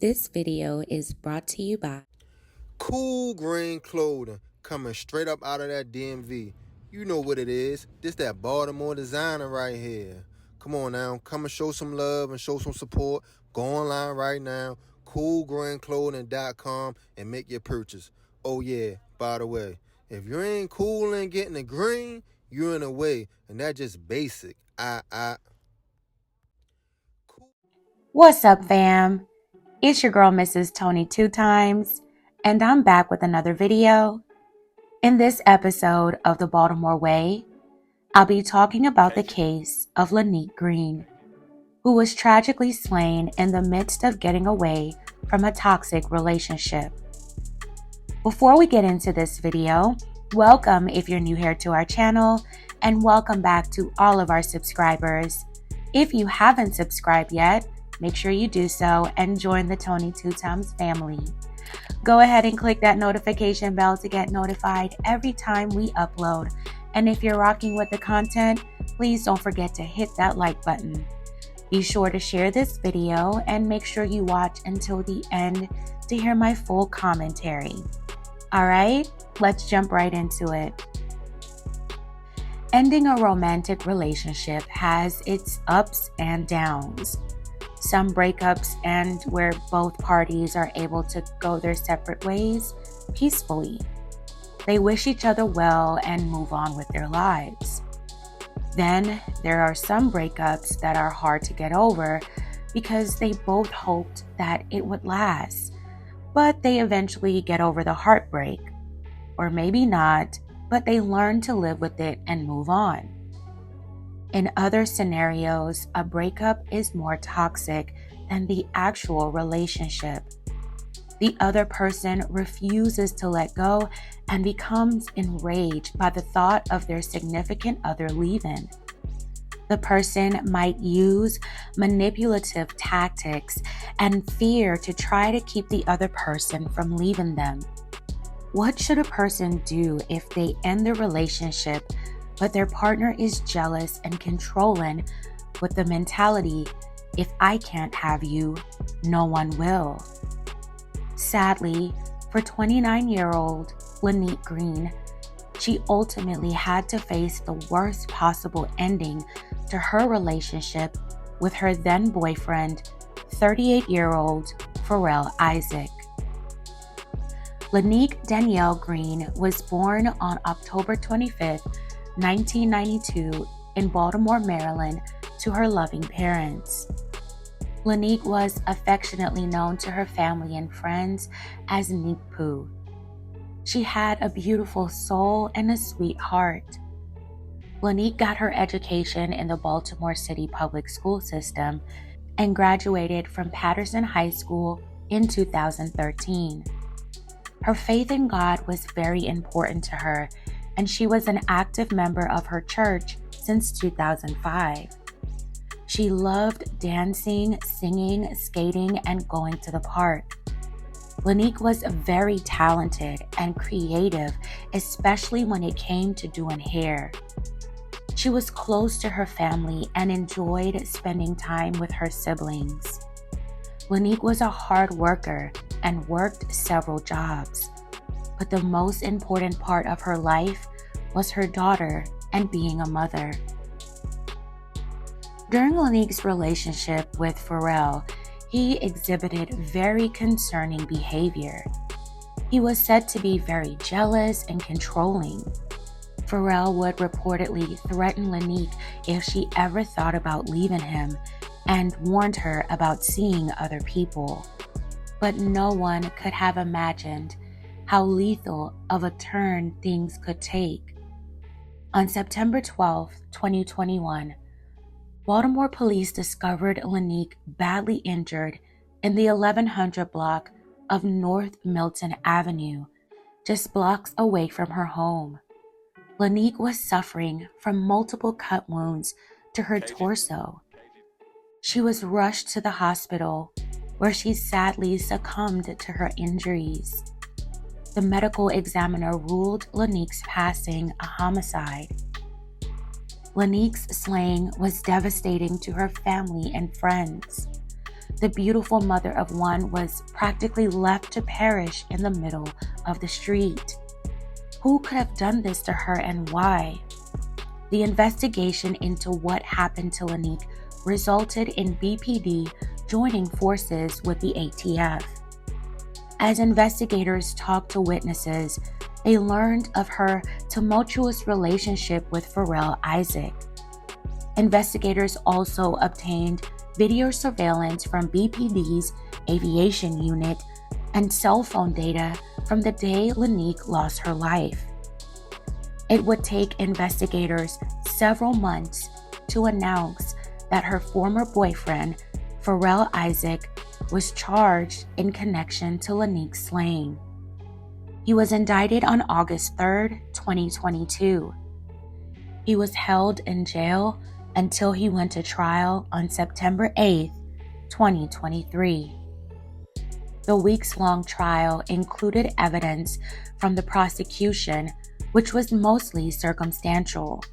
This video is brought to you by Cool green clothing coming straight up out of that DMV. You know what it is. This that Baltimore designer right here. Come on now, come and show some love and show some support. Go online right now, coolgreenclothing.com, and make your purchase. Oh yeah, by the way, if you ain't cool and getting the green, you're in the way, and that's just basic. What's up, fam? It's your girl, Mrs. Tony 2 times, and I'm back with another video. In this episode of the Baltimore Way, I'll be talking about the case of Lanique Green, who was tragically slain in the midst of getting away from a toxic relationship. Before we get into this video, welcome if you're new here to our channel, and welcome back to all of our subscribers. If you haven't subscribed yet, make sure you do so and join the Tony 2 times family. Go ahead and click that notification bell to get notified every time we upload. And if you're rocking with the content, please don't forget to hit that like button. Be sure to share this video and make sure you watch until the end to hear my full commentary. All right, let's jump right into it. Ending a romantic relationship has its ups and downs. Some breakups end where both parties are able to go their separate ways peacefully. They wish each other well and move on with their lives. Then there are some breakups that are hard to get over because they both hoped that it would last, but they eventually get over the heartbreak. Or maybe not, but they learn to live with it and move on. In other scenarios, a breakup is more toxic than the actual relationship. The other person refuses to let go and becomes enraged by the thought of their significant other leaving. The person might use manipulative tactics and fear to try to keep the other person from leaving them. What should a person do if they end the relationship but their partner is jealous and controlling with the mentality, if I can't have you, no one will? Sadly, for 29-year-old Lanique Green, she ultimately had to face the worst possible ending to her relationship with her then boyfriend, 38-year-old Pharrell Isaac. Lanique Danielle Green was born on October 25th, 1992 in Baltimore, Maryland, to her loving parents. Lanique was affectionately known to her family and friends as Neek Poo. She had a beautiful soul and a sweet heart. Lanique got her education in the Baltimore City public school system and graduated from Patterson High School in 2013. Her faith in God was very important to her, and she was an active member of her church since 2005. She loved dancing, singing, skating, and going to the park. Lanique was very talented and creative, especially when it came to doing hair. She was close to her family and enjoyed spending time with her siblings. Lanique was a hard worker and worked several jobs. But the most important part of her life was her daughter and being a mother. During Lanique's relationship with Pharrell, he exhibited very concerning behavior. He was said to be very jealous and controlling. Pharrell would reportedly threaten Lanique if she ever thought about leaving him and warned her about seeing other people. But no one could have imagined how lethal of a turn things could take. On September 12, 2021, Baltimore police discovered Lanique badly injured in the 1100 block of North Milton Avenue, just blocks away from her home. Lanique was suffering from multiple cut wounds to her torso. She was rushed to the hospital, where she sadly succumbed to her injuries. The medical examiner ruled Lanique's passing a homicide. Lanique's slaying was devastating to her family and friends. The beautiful mother of one was practically left to perish in the middle of the street. Who could have done this to her and why? The investigation into what happened to Lanique resulted in BPD joining forces with the ATF. As investigators talked to witnesses, they learned of her tumultuous relationship with Pharrell Isaac. Investigators also obtained video surveillance from BPD's aviation unit and cell phone data from the day Lanique lost her life. It would take investigators several months to announce that her former boyfriend, Pharrell Isaac, was charged in connection to Lanique's slaying. He was indicted on August 3, 2022. He was held in jail until he went to trial on September 8, 2023. The weeks-long trial included evidence from the prosecution, which was mostly circumstantial.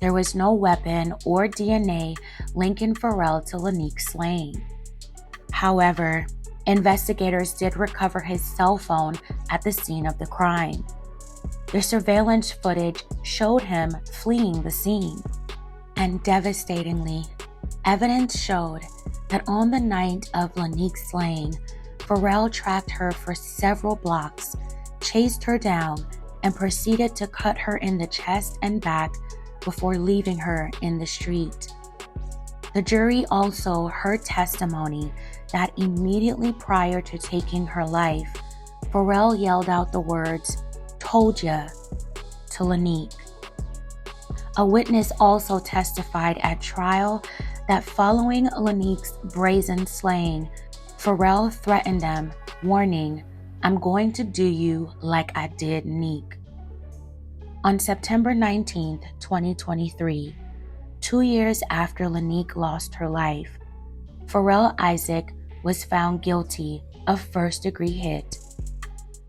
There was no weapon or DNA linking Pharrell to Lanique's slaying. However, investigators did recover his cell phone at the scene of the crime. The surveillance footage showed him fleeing the scene. And devastatingly, evidence showed that on the night of Lanique's slaying, Pharrell tracked her for several blocks, chased her down, and proceeded to cut her in the chest and back before leaving her in the street. The jury also heard testimony that immediately prior to taking her life, Pharrell yelled out the words, "Told ya," to Lanique. A witness also testified at trial that following Lanique's brazen slaying, Pharrell threatened them, warning, "I'm going to do you like I did Neek." On September 19, 2023, 2 years after Lanique lost her life, Pharrell Isaac was found guilty of first-degree hit.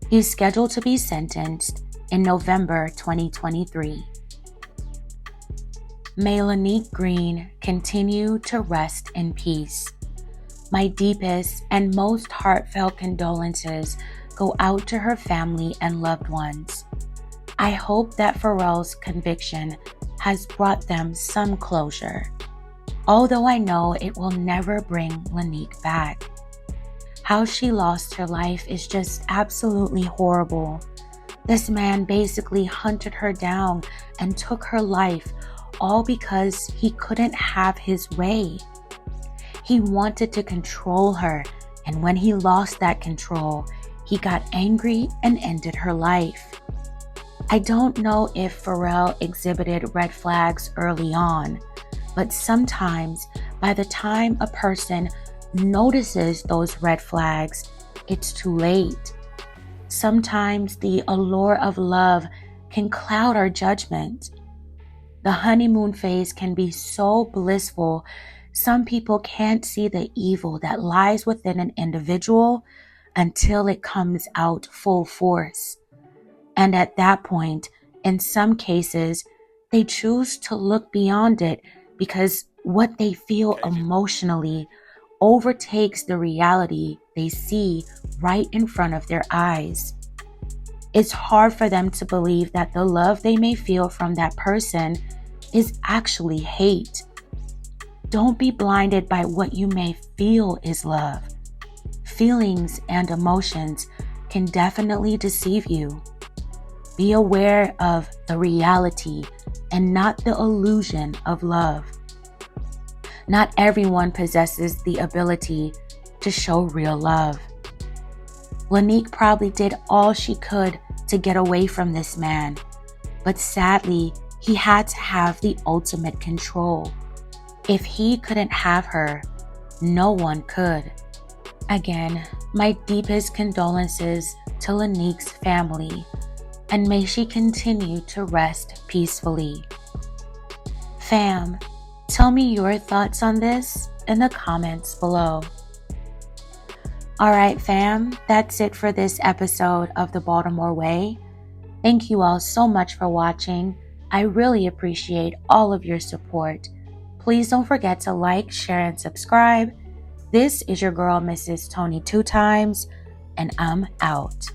He's scheduled to be sentenced in November 2023. May Lanique Green continue to rest in peace. My deepest and most heartfelt condolences go out to her family and loved ones. I hope that Pharrell's conviction has brought them some closure, although I know it will never bring Lanique back. How she lost her life is just absolutely horrible. This man basically hunted her down and took her life, all because he couldn't have his way. He wanted to control her, and when he lost that control, he got angry and ended her life. I don't know if Pharrell exhibited red flags early on, but sometimes by the time a person notices those red flags, it's too late. Sometimes the allure of love can cloud our judgment. The honeymoon phase can be so blissful, some people can't see the evil that lies within an individual until it comes out full force. And at that point, in some cases, they choose to look beyond it because what they feel emotionally overtakes the reality they see right in front of their eyes. It's hard for them to believe that the love they may feel from that person is actually hate. Don't be blinded by what you may feel is love. Feelings and emotions can definitely deceive you. Be aware of the reality and not the illusion of love. Not everyone possesses the ability to show real love. Lanique probably did all she could to get away from this man, but sadly, he had to have the ultimate control. If he couldn't have her, no one could. Again, my deepest condolences to Lanique's family, and may she continue to rest peacefully. Fam, tell me your thoughts on this in the comments below. Alright fam, that's it for this episode of the Baltimore Way. Thank you all so much for watching. I really appreciate all of your support. Please don't forget to like, share, and subscribe. This is your girl, Mrs. Tony Two Times, and I'm out.